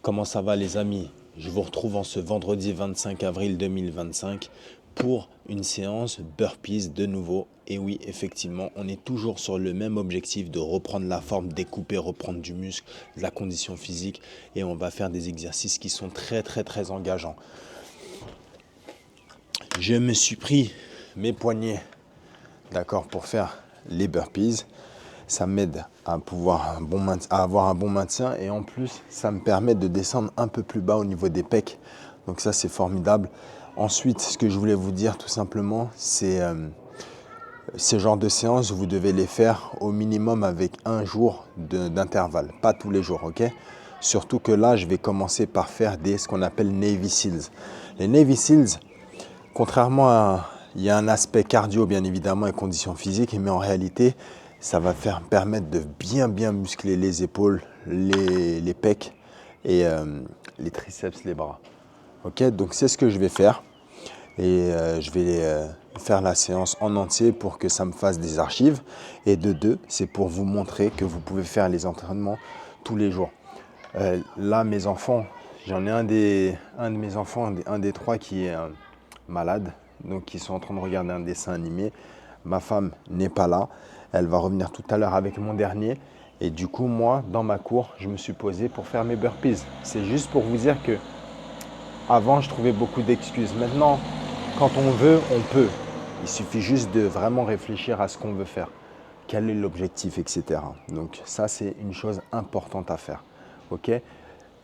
Comment ça va les amis? Je vous retrouve en ce vendredi 25 avril 2025 pour une séance burpees de nouveau. Et oui, effectivement, on est toujours sur le même objectif de reprendre la forme, découper, reprendre du muscle, de la condition physique. Et on va faire des exercices qui sont très engageants. Je me suis pris mes poignets, d'accord, pour faire les burpees. Ça m'aide à avoir un bon maintien et en plus, ça me permet de descendre un peu plus bas au niveau des pecs. Donc ça, c'est formidable. Ensuite, ce que je voulais vous dire tout simplement, c'est ce genre de séances, vous devez les faire au minimum avec un jour d'intervalle, pas tous les jours, ok? Surtout que là, je vais commencer par faire ce qu'on appelle Navy Seals. Les Navy Seals, contrairement à... Il y a un aspect cardio, bien évidemment, et conditions physiques, mais en réalité, ça va permettre de bien muscler les épaules, les pecs et les triceps, les bras. Ok, donc c'est ce que je vais faire. Et je vais faire la séance en entier pour que ça me fasse des archives. Et de deux, c'est pour vous montrer que vous pouvez faire les entraînements tous les jours. Là, mes enfants, j'en ai un de mes enfants, un des trois qui est malade. Donc, ils sont en train de regarder un dessin animé. Ma femme n'est pas là. Elle va revenir tout à l'heure avec mon dernier. Et du coup, moi, dans ma cour, je me suis posé pour faire mes burpees. C'est juste pour vous dire que avant, je trouvais beaucoup d'excuses. Maintenant, quand on veut, on peut. Il suffit juste de vraiment réfléchir à ce qu'on veut faire. Quel est l'objectif, etc. Donc ça, c'est une chose importante à faire. Ok?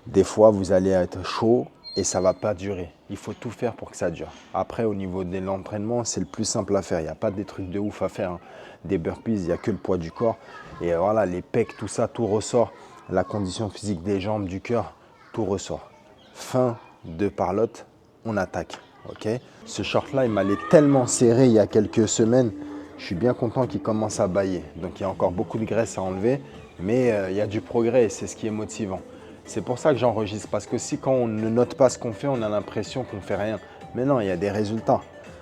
Des fois, vous allez être chaud et ça ne va pas durer. Il faut tout faire pour que ça dure. Après, au niveau de l'entraînement, c'est le plus simple à faire. Il n'y a pas des trucs de ouf à faire, hein. Des burpees, il n'y a que le poids du corps. Et voilà, les pecs, tout ça, tout ressort. La condition physique des jambes, du cœur, tout ressort. Fin de parlotte, on attaque. Ok? Ce short-là, il m'allait tellement serré il y a quelques semaines. Je suis bien content qu'il commence à bâiller. Donc, il y a encore beaucoup de graisse à enlever. Mais il y a du progrès et c'est ce qui est motivant. C'est pour ça que j'enregistre, parce que si quand on ne note pas ce qu'on fait, on a l'impression qu'on ne fait rien. Mais non, il y a des résultats.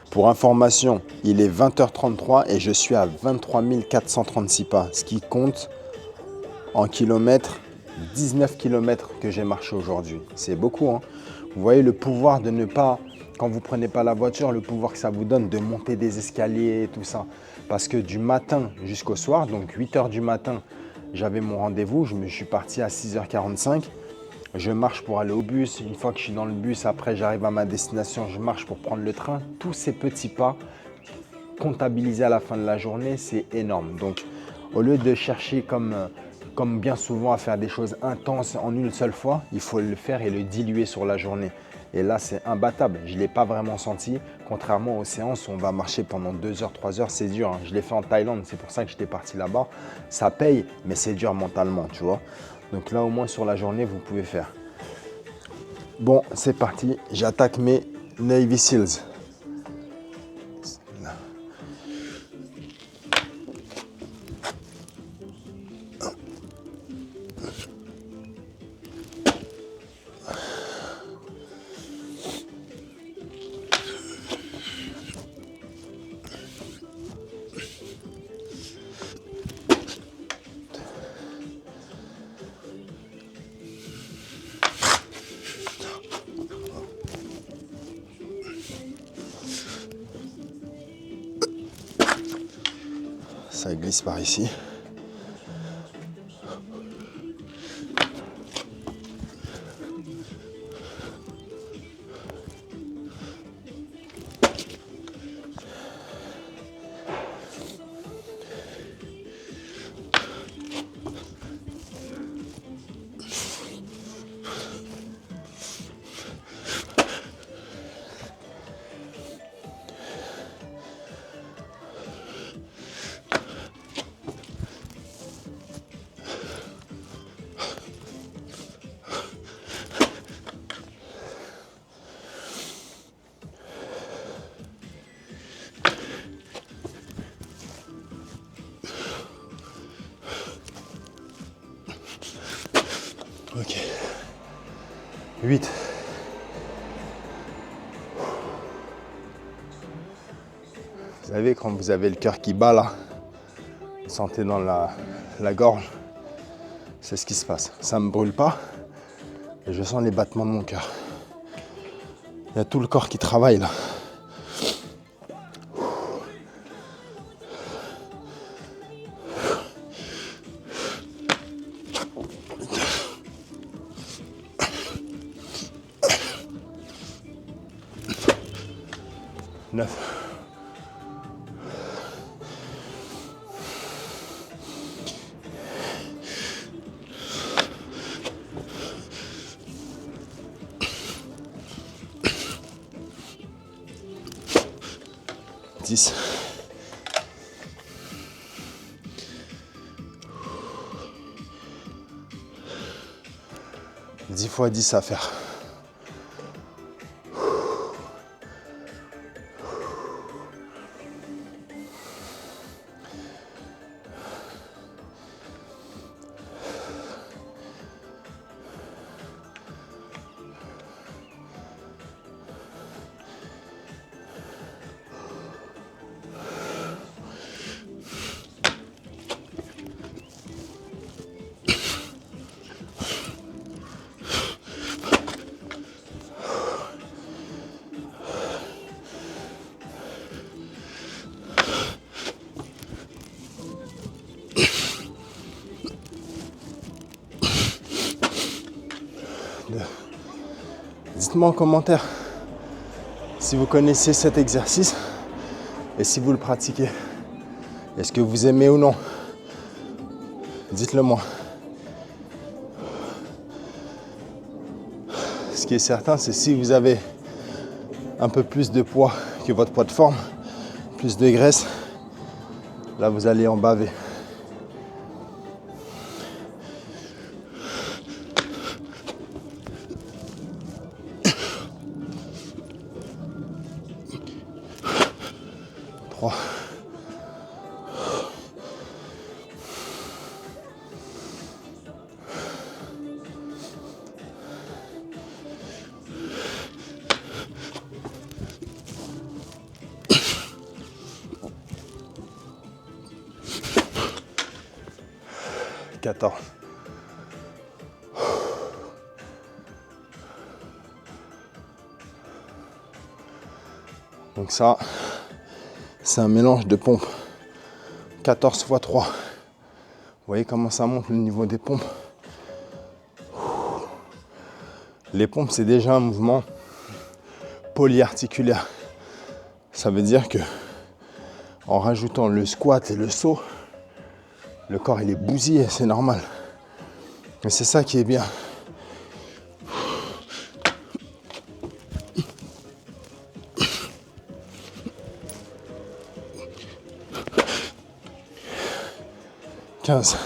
Pour information, il est 20h33 et je suis à 23 436 pas, ce qui compte en kilomètres, 19 kilomètres que j'ai marché aujourd'hui. C'est beaucoup, hein. Vous voyez le pouvoir de ne pas, quand vous ne prenez pas la voiture, le pouvoir que ça vous donne de monter des escaliers et tout ça. Parce que du matin jusqu'au soir, donc 8h du matin, j'avais mon rendez-vous, je suis parti à 6h45. Je marche pour aller au bus. Une fois que je suis dans le bus, après j'arrive à ma destination, je marche pour prendre le train. Tous ces petits pas comptabilisés à la fin de la journée, c'est énorme. Donc au lieu de chercher comme bien souvent à faire des choses intenses en une seule fois, il faut le faire et le diluer sur la journée. Et là, c'est imbattable. Je ne l'ai pas vraiment senti, contrairement aux séances où on va marcher pendant 2 heures, 3 heures, c'est dur, hein. Je l'ai fait en Thaïlande, c'est pour ça que j'étais parti là-bas. Ça paye, mais c'est dur mentalement, tu vois. Donc là, au moins sur la journée, vous pouvez faire. Bon, c'est parti. J'attaque mes Navy Seals. Ça glisse par ici. Ok. 8. Vous savez, quand vous avez le cœur qui bat là, vous sentez dans la gorge, c'est ce qui se passe. Ça ne me brûle pas. Et je sens les battements de mon cœur. Il y a tout le corps qui travaille là. Neuf. 10. 10 fois 10 à faire. Dites-moi en commentaire si vous connaissez cet exercice et si vous le pratiquez. Est-ce que vous aimez ou non? Dites-le moi. Ce qui est certain, c'est si vous avez un peu plus de poids que votre poids de forme, plus de graisse, là vous allez en baver. Trois. Donc ça, c'est un mélange de pompes. 14 x 3. Vous voyez comment ça monte le niveau des pompes. Les pompes, c'est déjà un mouvement polyarticulaire. Ça veut dire que en rajoutant le squat et le saut, le corps il est bousillé, c'est normal. Mais c'est ça qui est bien. « 15. »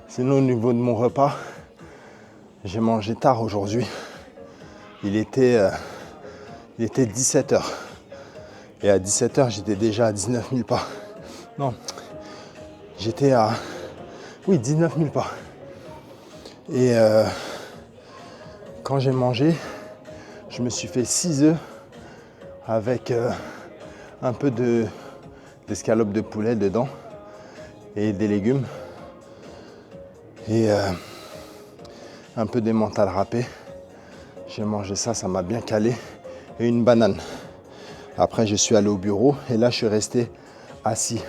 Sinon, au niveau de mon repas, j'ai mangé tard aujourd'hui. Il était 17h. Et à 17h, j'étais déjà à 19 000 pas. Non, j'étais à 19 000 pas. Et quand j'ai mangé, je me suis fait 6 œufs avec un peu d'escalope de poulet dedans et des légumes. Et un peu d'emmental râpé. J'ai mangé ça, ça m'a bien calé. Et une banane. Après, je suis allé au bureau et là, je suis resté assis.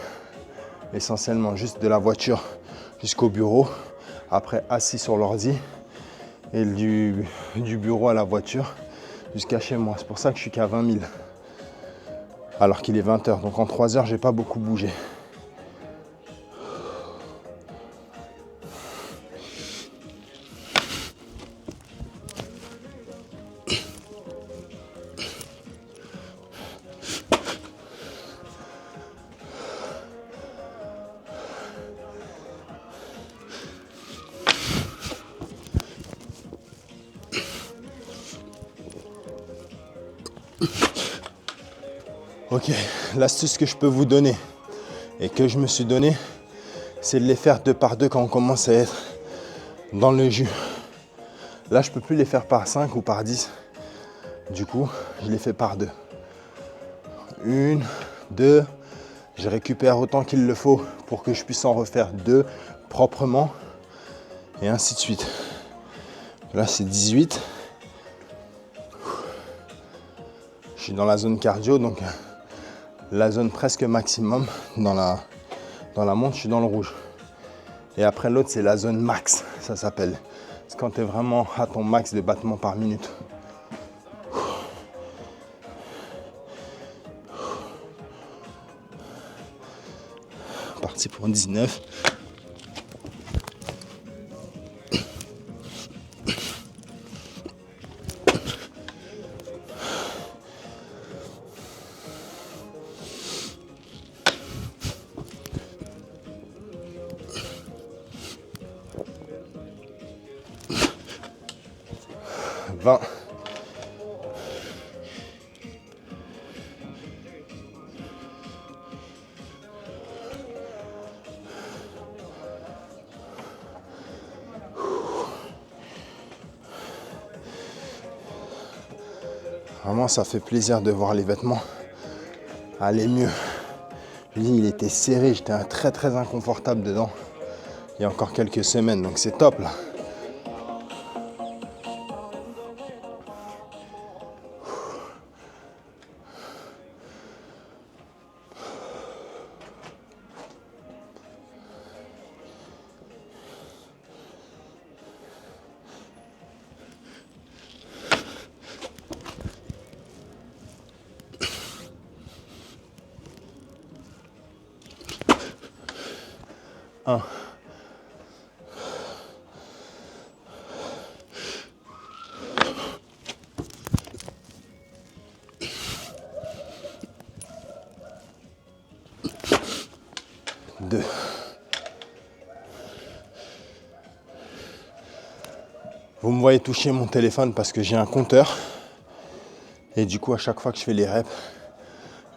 Essentiellement, juste de la voiture jusqu'au bureau. Après, assis sur l'ordi. Et du bureau à la voiture jusqu'à chez moi. C'est pour ça que je suis qu'à 20 000. Alors qu'il est 20h. Donc en 3 heures, j'ai pas beaucoup bougé. Ok, l'astuce que je peux vous donner et que je me suis donné, c'est de les faire 2 par 2 quand on commence à être dans le jus. Là, je peux plus les faire par 5 ou par 10. Du coup, je les fais par 2. 1, 2, je récupère autant qu'il le faut pour que je puisse en refaire 2 proprement et ainsi de suite. Là, c'est 18. Je suis dans la zone cardio, donc la zone presque maximum. Dans la montre, je suis dans le rouge. Et après, l'autre, c'est la zone max, ça s'appelle. C'est quand tu es vraiment à ton max de battements par minute. Parti pour 19. Vraiment, ça fait plaisir de voir les vêtements aller mieux. Je dis, il était serré, j'étais très très inconfortable dedans il y a encore quelques semaines, donc c'est top là. Un. 2. Vous me voyez toucher mon téléphone parce que j'ai un compteur. Et du coup, à chaque fois que je fais les reps,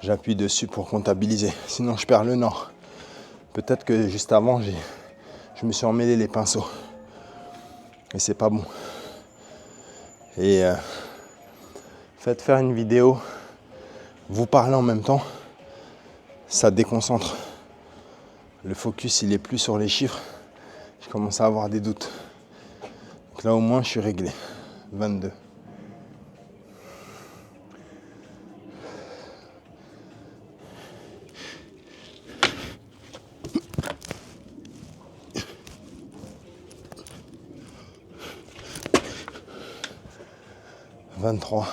j'appuie dessus pour comptabiliser. Sinon, je perds le nord. Peut-être que juste avant, je me suis emmêlé les pinceaux. Et c'est pas bon. Et faites faire une vidéo, vous parlez en même temps, ça déconcentre. Le focus, il est plus sur les chiffres. Je commence à avoir des doutes. Donc là, au moins, je suis réglé. 22. « 23.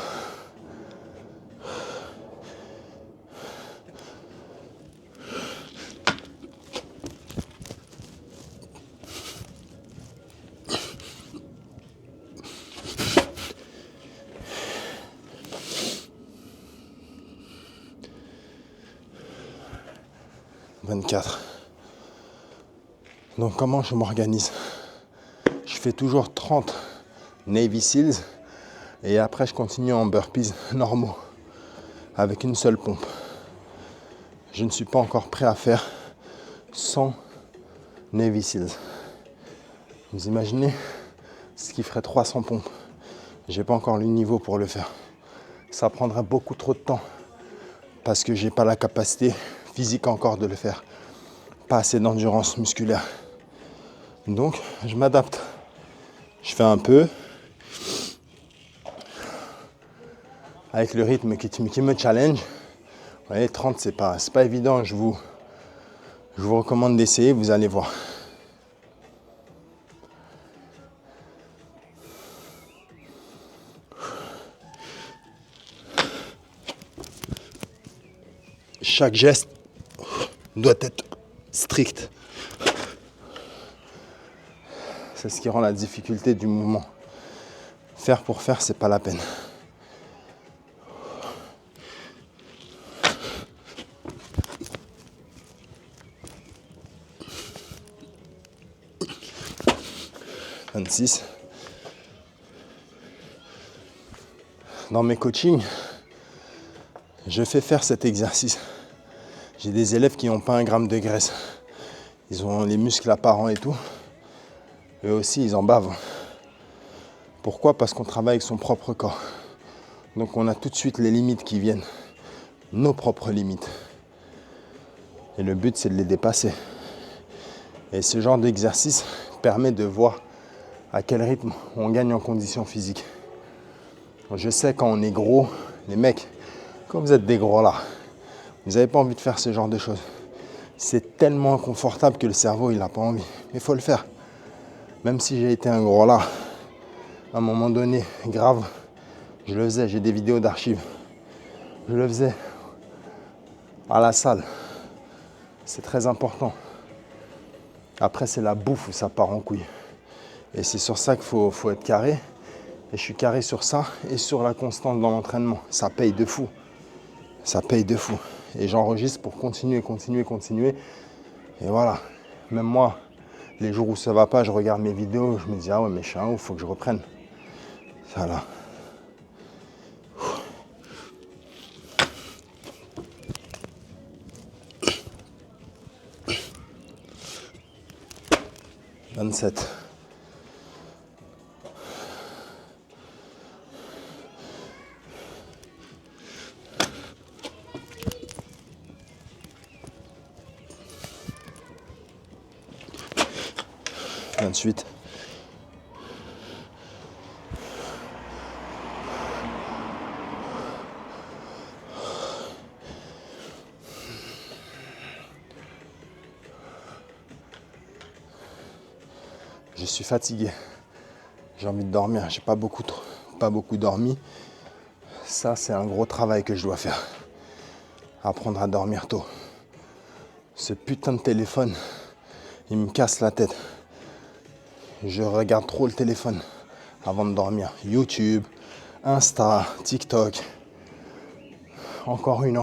24. Donc comment je m'organise? Je fais toujours 30 Navy Seals et après je continue en burpees normaux avec une seule pompe. Je ne suis pas encore prêt à faire 100 Navy Seals. Vous imaginez ce qui ferait 300 pompes? J'ai pas encore le niveau pour le faire. Ça prendrait beaucoup trop de temps parce que j'ai pas la capacité physique encore de le faire. Pas assez d'endurance musculaire. Donc je m'adapte. Je fais un peu avec le rythme qui me challenge. Vous voyez, 30 c'est pas évident. Je vous recommande d'essayer, vous allez voir. Chaque geste doit être strict. C'est ce qui rend la difficulté du mouvement. Faire pour faire, c'est pas la peine. « 26. Dans mes coachings, Je fais faire cet exercice. J'ai des élèves qui n'ont pas 1 gramme de graisse. Ils ont les muscles apparents et tout. Eux aussi, ils en bavent. Pourquoi? Parce qu'on travaille avec son propre corps. Donc on a tout de suite les limites qui viennent. Nos propres limites. Et le but, c'est de les dépasser. Et ce genre d'exercice permet de voir à quel rythme on gagne en condition physique. Je sais quand on est gros, les mecs, quand vous êtes des gros là, vous n'avez pas envie de faire ce genre de choses. C'est tellement inconfortable que le cerveau, il n'a pas envie. Mais il faut le faire. Même si j'ai été un gros là, à un moment donné, grave, je le faisais. J'ai des vidéos d'archives. Je le faisais à la salle. C'est très important. Après, c'est la bouffe où ça part en couille. Et c'est sur ça qu'il faut être carré. Et je suis carré sur ça et sur la constance dans l'entraînement. Ça paye de fou. Ça paye de fou. Et j'enregistre pour continuer. Et voilà. Même moi, les jours où ça va pas, je regarde mes vidéos, je me dis, ah ouais, mais je suis un ouf, faut que je reprenne. Ça là. 27. Ensuite, je suis fatigué. J'ai envie de dormir. J'ai pas beaucoup dormi. Ça, c'est un gros travail que je dois faire. Apprendre à dormir tôt. Ce putain de téléphone, il me casse la tête. Je regarde trop le téléphone avant de dormir. YouTube, Insta, TikTok. Encore une.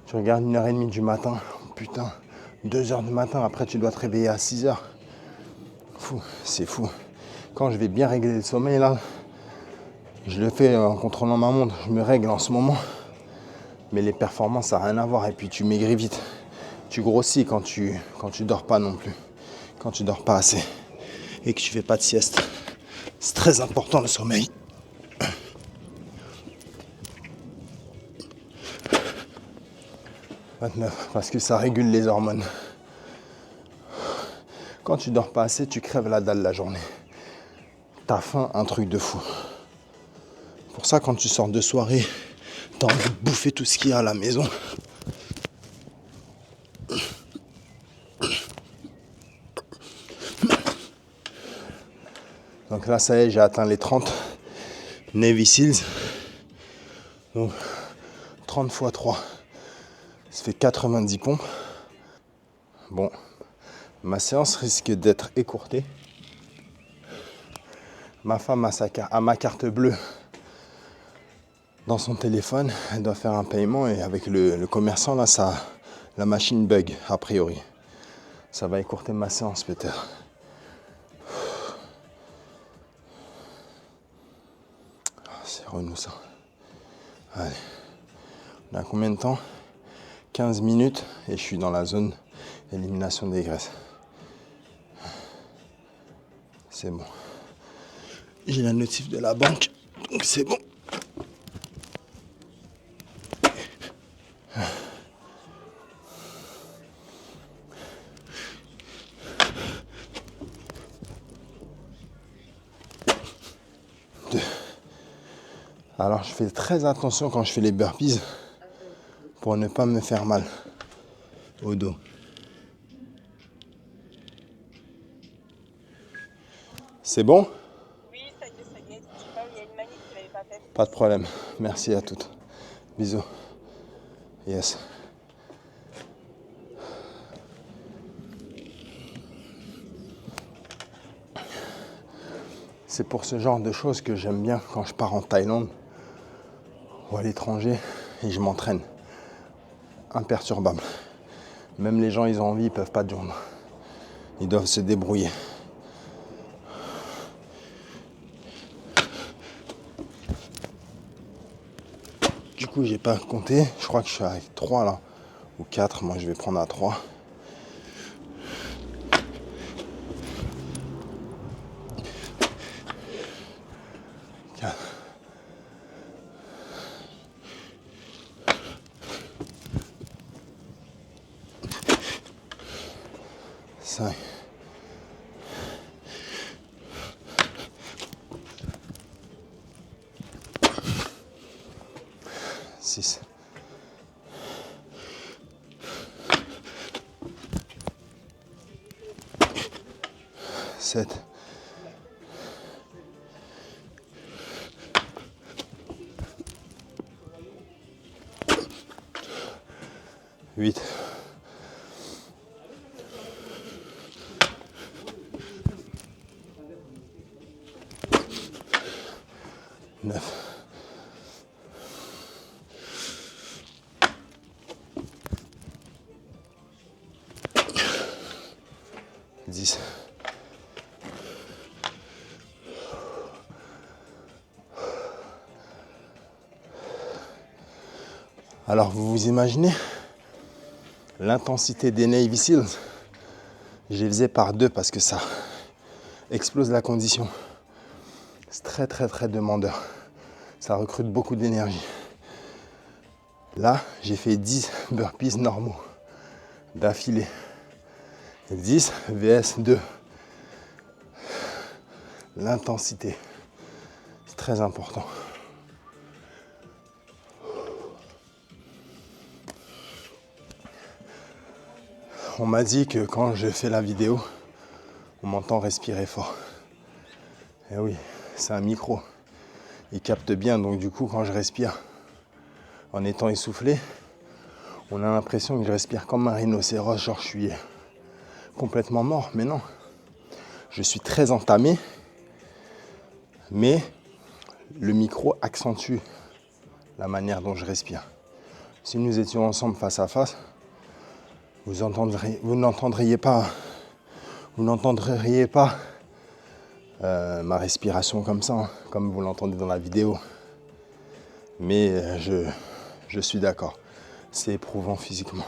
Tu regardes 1h30 du matin. Putain, 2h du matin. Après, tu dois te réveiller à 6h. Fou, c'est fou. Quand je vais bien régler le sommeil, là, je le fais en contrôlant ma montre. Je me règle en ce moment. Mais les performances, ça n'a rien à voir. Et puis, tu maigris vite. Tu grossis quand tu dors pas non plus. Quand tu dors pas assez. Et que tu fais pas de sieste. C'est très important le sommeil. 29, parce que ça régule les hormones. Quand tu dors pas assez, tu crèves la dalle la journée. T'as faim, un truc de fou. Pour ça, quand tu sors de soirée, t'as envie de bouffer tout ce qu'il y a à la maison. Donc là, ça y est, j'ai atteint les 30 Navy Seals. Donc, 30 x 3, ça fait 90 pompes. Bon, ma séance risque d'être écourtée. Ma femme a ma carte bleue dans son téléphone. Elle doit faire un paiement et avec le commerçant, là, la machine bug, a priori. Ça va écourter ma séance peut-être. C'est renou ça. Allez. On a combien de temps? 15 minutes et je suis dans la zone élimination des graisses. C'est bon. J'ai la notif de la banque, donc c'est bon. Alors je fais très attention quand je fais les burpees pour ne pas me faire mal au dos. C'est bon? Oui, ça y est. Je sais pas, il y a une manip qui l'avait pas faite. Pas de problème. Merci à toutes. Bisous. Yes. C'est pour ce genre de choses que j'aime bien quand je pars en Thaïlande ou à l'étranger et je m'entraîne. Imperturbable. Même les gens, ils ont envie, ils peuvent pas de joindre. Ils doivent se débrouiller. Du coup, j'ai pas compté. Je crois que je suis à 3 là. Ou 4. Moi, je vais prendre à 3. 4. 5. 6. 7. 8. 9. 10. Alors, vous vous imaginez l'intensité des Navy Seals? Je les faisais par 2 parce que ça explose la condition. C'est très très très demandeur. Ça recrute beaucoup d'énergie. Là, j'ai fait 10 burpees normaux d'affilée. 10 vs 2. L'intensité, c'est très important. On m'a dit que quand je fais la vidéo, on m'entend respirer fort. Et oui, c'est un micro. Il capte bien, donc du coup, quand je respire en étant essoufflé, on a l'impression que je respire comme un rhinocéros, genre je suis complètement mort. Mais non, je suis très entamé, mais le micro accentue la manière dont je respire. Si nous étions ensemble face à face, vous n'entendriez pas ma respiration comme ça, hein, comme vous l'entendez dans la vidéo. Mais je suis d'accord, c'est éprouvant physiquement.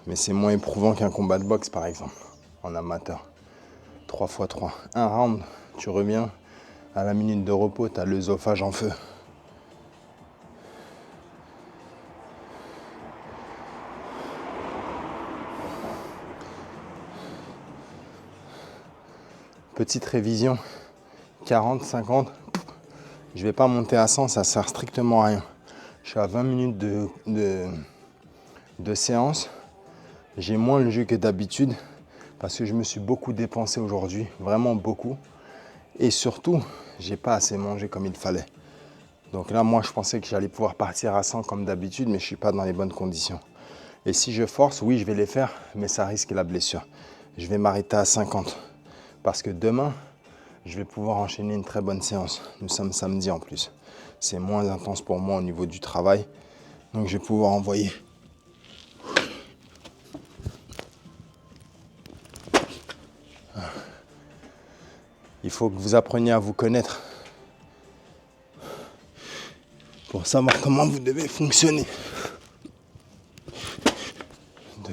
Mais c'est moins éprouvant qu'un combat de boxe par exemple, en amateur. 3x3. Un round, tu reviens, à la minute de repos, tu as l'œsophage en feu. Petite révision, 40, 50, je vais pas monter à 100, ça sert strictement à rien. Je suis à 20 minutes de séance. J'ai moins le jus que d'habitude parce que je me suis beaucoup dépensé aujourd'hui, vraiment beaucoup. Et surtout, j'ai pas assez mangé comme il fallait. Donc là, moi, je pensais que j'allais pouvoir partir à 100 comme d'habitude, mais je suis pas dans les bonnes conditions. Et si je force, oui, je vais les faire, mais ça risque la blessure. Je vais m'arrêter à 50 parce que demain, je vais pouvoir enchaîner une très bonne séance. Nous sommes samedi en plus. C'est moins intense pour moi au niveau du travail. Donc je vais pouvoir envoyer. Il faut que vous appreniez à vous connaître pour savoir comment vous devez fonctionner. 2.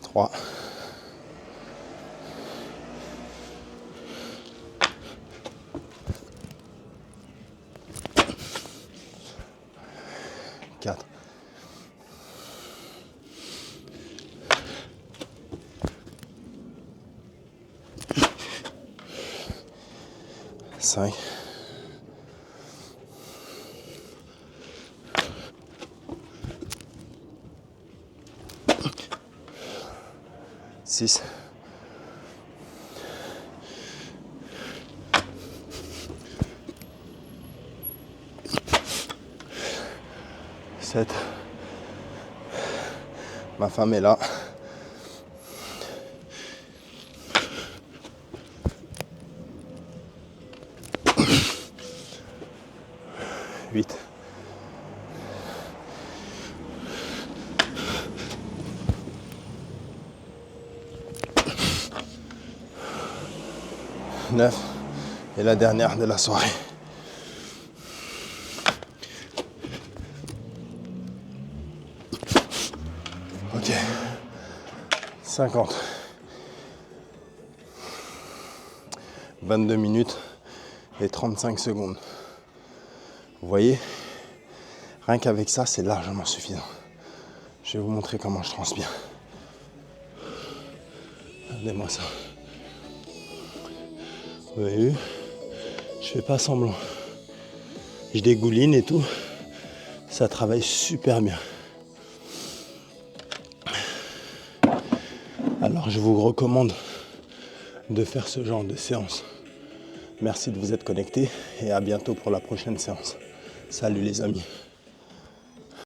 3. 4. 5. 6. 7. Ma femme est là. 8. 8, 9 et la dernière de la soirée. Ok, 50. 22 minutes et 35 secondes. Vous voyez, rien qu'avec ça, c'est largement suffisant. Je vais vous montrer comment je transpire. Regardez-moi ça. Vous avez vu? Je fais pas semblant. Je dégouline et tout. Ça travaille super bien. Alors je vous recommande de faire ce genre de séance. Merci de vous être connectés et à bientôt pour la prochaine séance. Salut les amis.